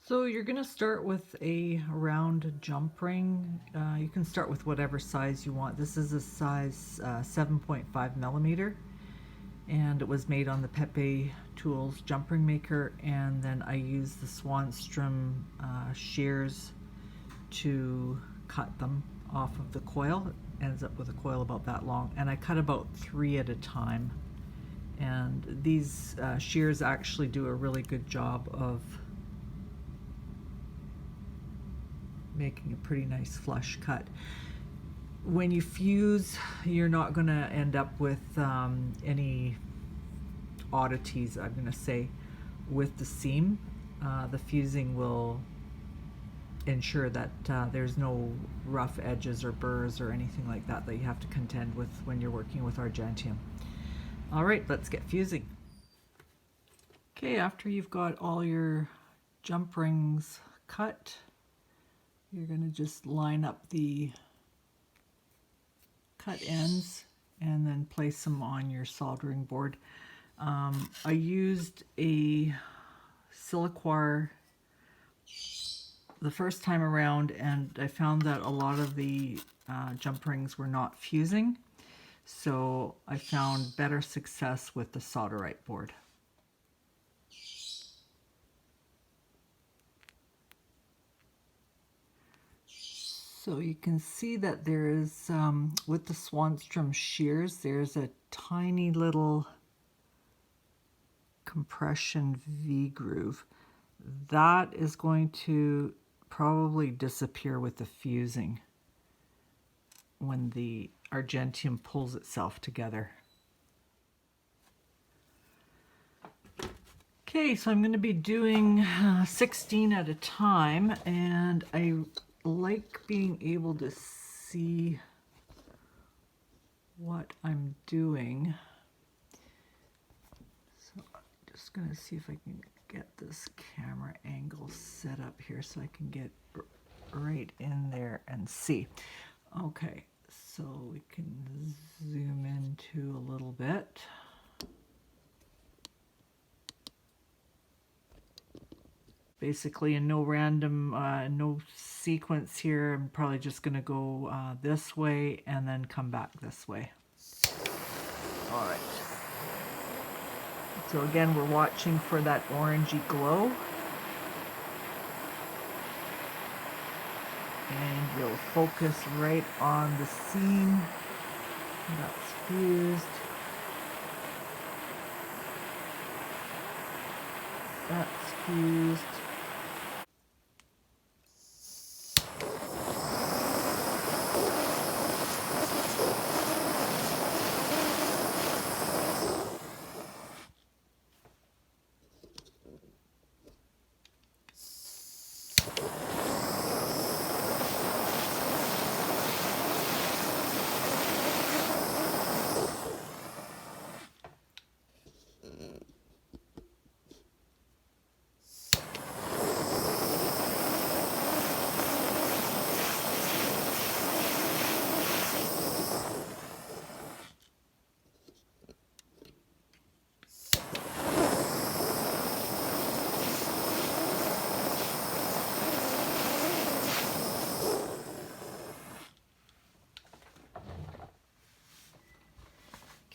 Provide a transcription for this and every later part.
So you're going to start with a round jump ring. You can start with whatever size you want. This is a size 7.5 millimeter, and it was made on the Pepe Tools jump ring maker, and then I used the Swanstrom shears to cut them off of the coil. It ends up with a coil about that long, and I cut about 3 at a time. And these shears actually do a really good job of making a pretty nice flush cut. When you fuse, you're not going to end up with any oddities, I'm going to say, with the seam. The fusing will ensure that there's no rough edges or burrs or anything like that that you have to contend with when you're working with Argentium. All right, let's get fusing. Okay, after you've got all your jump rings cut, you're going to just line up the cut ends and then place them on your soldering board. I used a siliquar the first time around, and I found that a lot of the jump rings were not fusing, so I found better success with the solderite board. So you can see that there is, with the Swanstrom shears, there's a tiny little compression V-groove. That is going to probably disappear with the fusing when the Argentium pulls itself together. Okay, so I'm going to be doing 16 at a time, and I like being able to see what I'm doing. So I'm just going to see if I can get this camera angle set up here so I can get right in there and see. Okay, so we can zoom into a little bit. Basically in no random, no sequence here. I'm probably just going to go this way and then come back this way. All right. So again, we're watching for that orangey glow. And you'll focus right on the seam. That's fused. That's fused.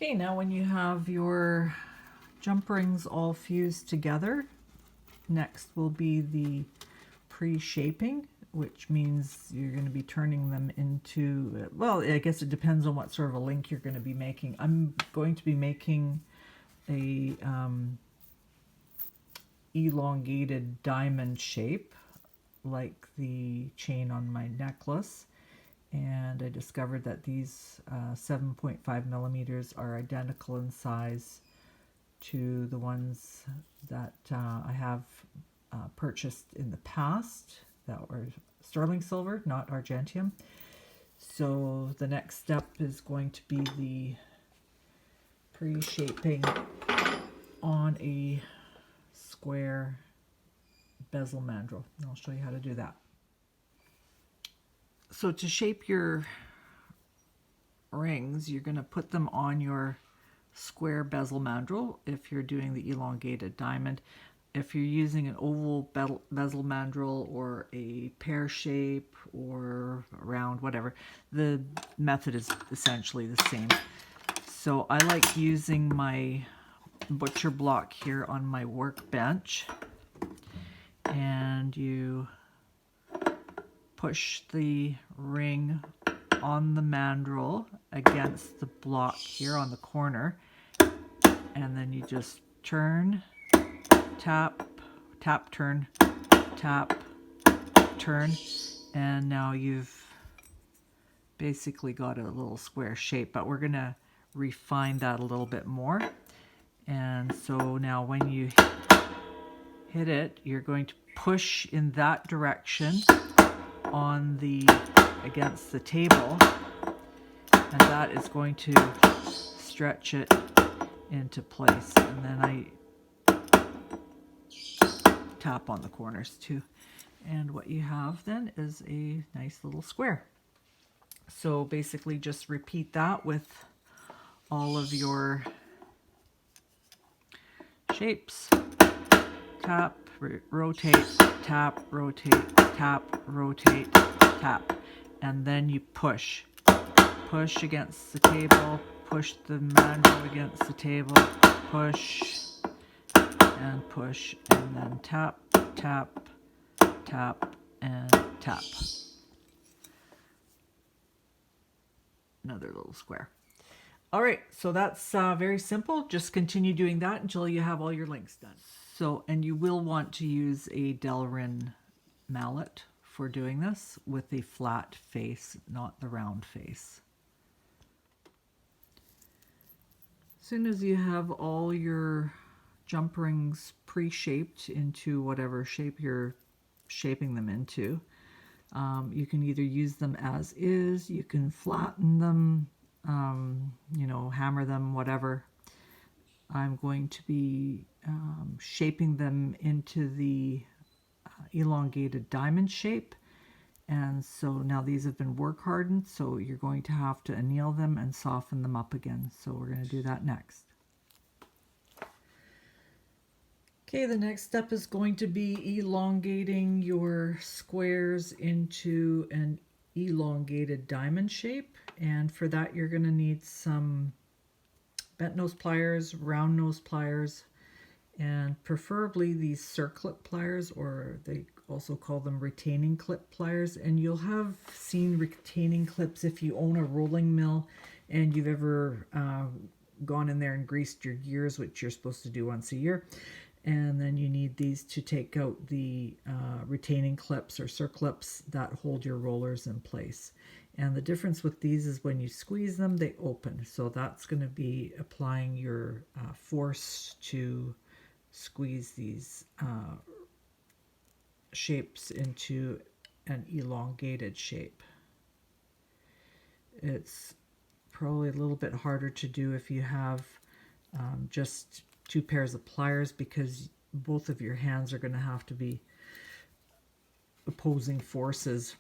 Okay, now when you have your jump rings all fused together, next will be the pre-shaping, which means you're going to be turning them into, well, I guess it depends on what sort of a link you're going to be making. I'm going to be making a elongated diamond shape like the chain on my necklace. And I discovered that these 7.5 millimeters are identical in size to the ones that I have purchased in the past that were sterling silver, not Argentium. So the next step is going to be the pre-shaping on a square bezel mandrel. And I'll show you how to do that. So to shape your rings, you're going to put them on your square bezel mandrel if you're doing the elongated diamond. if you're using an oval bezel mandrel or a pear shape or round, whatever, the method is essentially the same. So I like using my butcher block here on my workbench, and you push the ring on the mandrel against the block here on the corner, and then you just turn, tap, tap, turn, tap, turn, and now you've basically got a little square shape, but we're going to refine that a little bit more. And so now when you hit it, you're going to push in that direction on the against the table, and that is going to stretch it into place. And then I tap on the corners too, and what you have then is a nice little square. So basically just repeat that with all of your shapes. Tap, rotate, tap, rotate, tap, rotate, tap, and then you push. Push against the table, push the mandrel against the table, push, and push, and then tap, tap, tap, and tap. Another little square. All right, so that's very simple. Just continue doing that until you have all your links done. So, and you will want to use a Delrin mallet for doing this with a flat face, not the round face. As soon as you have all your jump rings pre-shaped into whatever shape you're shaping them into, you can either use them as is, you can flatten them, you know, hammer them, whatever. I'm going to be shaping them into the elongated diamond shape. And so now these have been work hardened, so you're going to have to anneal them and soften them up again. So we're going to do that next. Okay, the next step is going to be elongating your squares into an elongated diamond shape. And for that, you're going to need some bent nose pliers, round nose pliers, and preferably these circlip pliers, or they also call them retaining clip pliers. And you'll have seen retaining clips if you own a rolling mill and you've ever gone in there and greased your gears, which you're supposed to do once a year. And then you need these to take out the retaining clips or circlips that hold your rollers in place. And the difference with these is when you squeeze them, they open. So that's going to be applying your force to squeeze these shapes into an elongated shape. It's probably a little bit harder to do if you have just two pairs of pliers, because both of your hands are going to have to be opposing forces.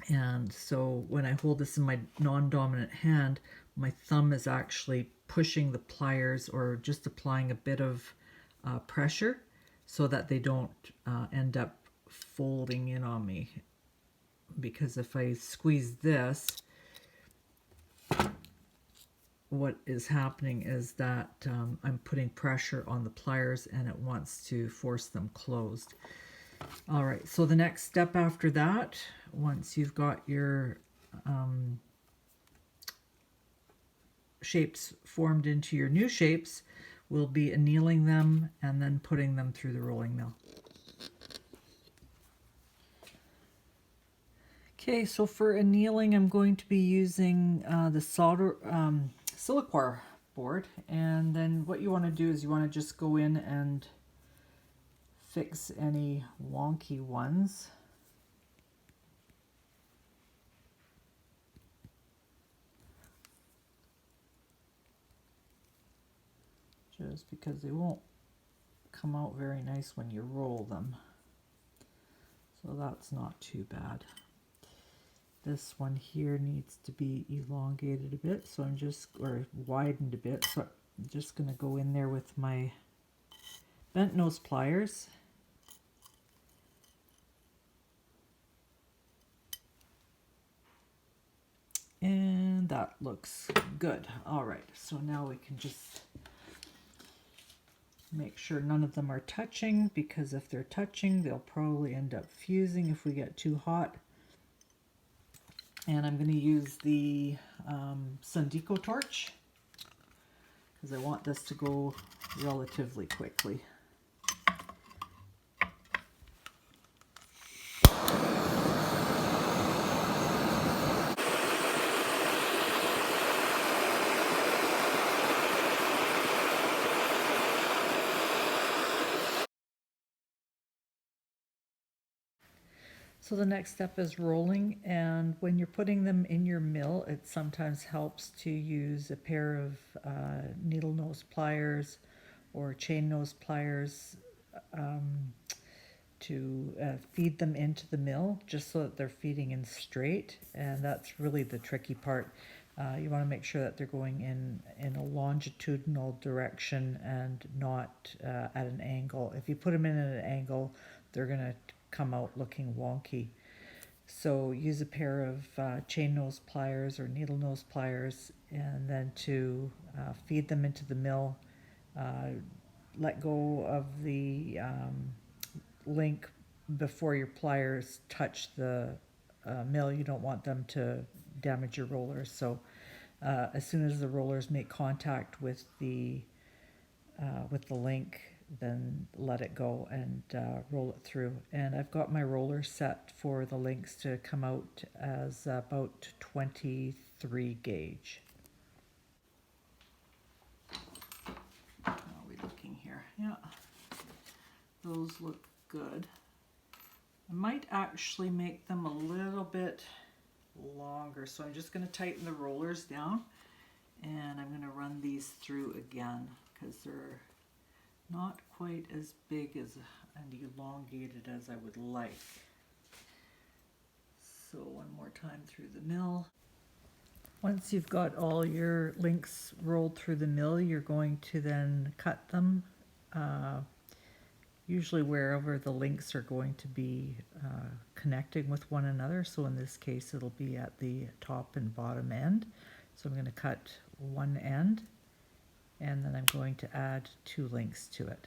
And so when I hold this in my non-dominant hand, my thumb is actually pushing the pliers or just applying a bit of pressure so that they don't end up folding in on me. Because if I squeeze this, what is happening is that I'm putting pressure on the pliers and it wants to force them closed. All right, so the next step after that, once you've got your shapes formed into your new shapes, will be annealing them and then putting them through the rolling mill. Okay, so for annealing, I'm going to be using the Siliquar board, and then what you want to do is you want to just go in and fix any wonky ones. Just because they won't come out very nice when you roll them. So that's not too bad. This one here needs to be elongated a bit, so I'm just, or widened a bit, so I'm just going to go in there with my bent nose pliers. And that looks good. All right, so now we can just make sure none of them are touching, because if they're touching, they'll probably end up fusing if we get too hot. And I'm going to use the Sundico torch because I want this to go relatively quickly. So the next step is rolling, and when you're putting them in your mill, it sometimes helps to use a pair of needle nose pliers or chain nose pliers to feed them into the mill, just so that they're feeding in straight, and that's really the tricky part. You want to make sure that they're going in a longitudinal direction and not at an angle. If you put them in at an angle, they're going to come out looking wonky. So use a pair of chain nose pliers or needle nose pliers, and then to feed them into the mill. Let go of the link before your pliers touch the mill. You don't want them to damage your rollers. So as soon as the rollers make contact with the link, then let it go and roll it through. And I've got my roller set for the links to come out as about 23 gauge. How are we looking here? Yeah, those look good. I might actually make them a little bit longer, so I'm just going to tighten the rollers down, and I'm going to run these through again because they're not quite as big as and elongated as I would like. So one more time through the mill. Once you've got all your links rolled through the mill, you're going to then cut them, usually wherever the links are going to be connecting with one another. So in this case, it'll be at the top and bottom end. So I'm going to cut one end, and then I'm going to add 2 links to it.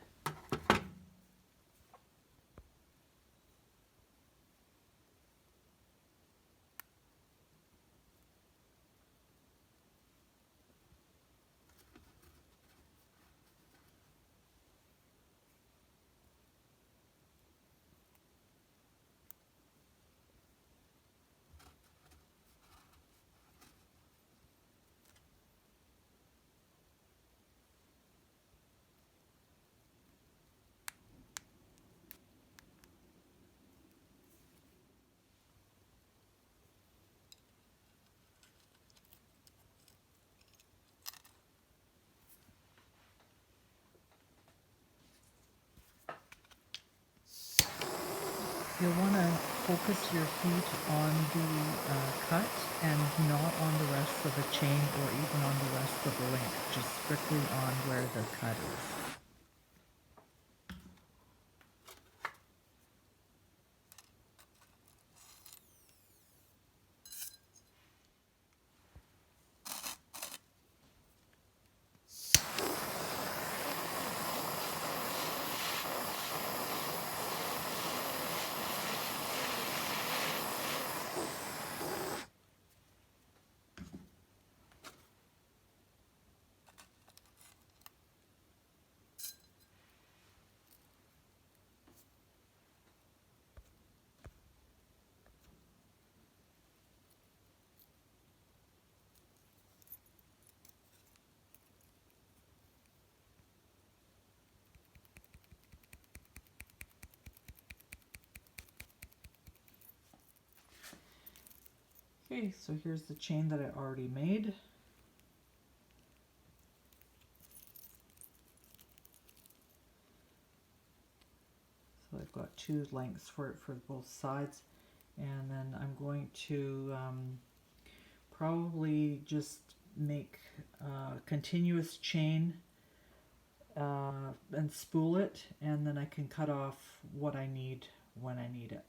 You'll want to focus your feet on the cut and not on the rest of the chain or even on the rest of the link, just strictly on where the cut is. Okay, so here's the chain that I already made. So I've got 2 lengths for it for both sides, and then I'm going to probably just make a continuous chain and spool it, and then I can cut off what I need when I need it.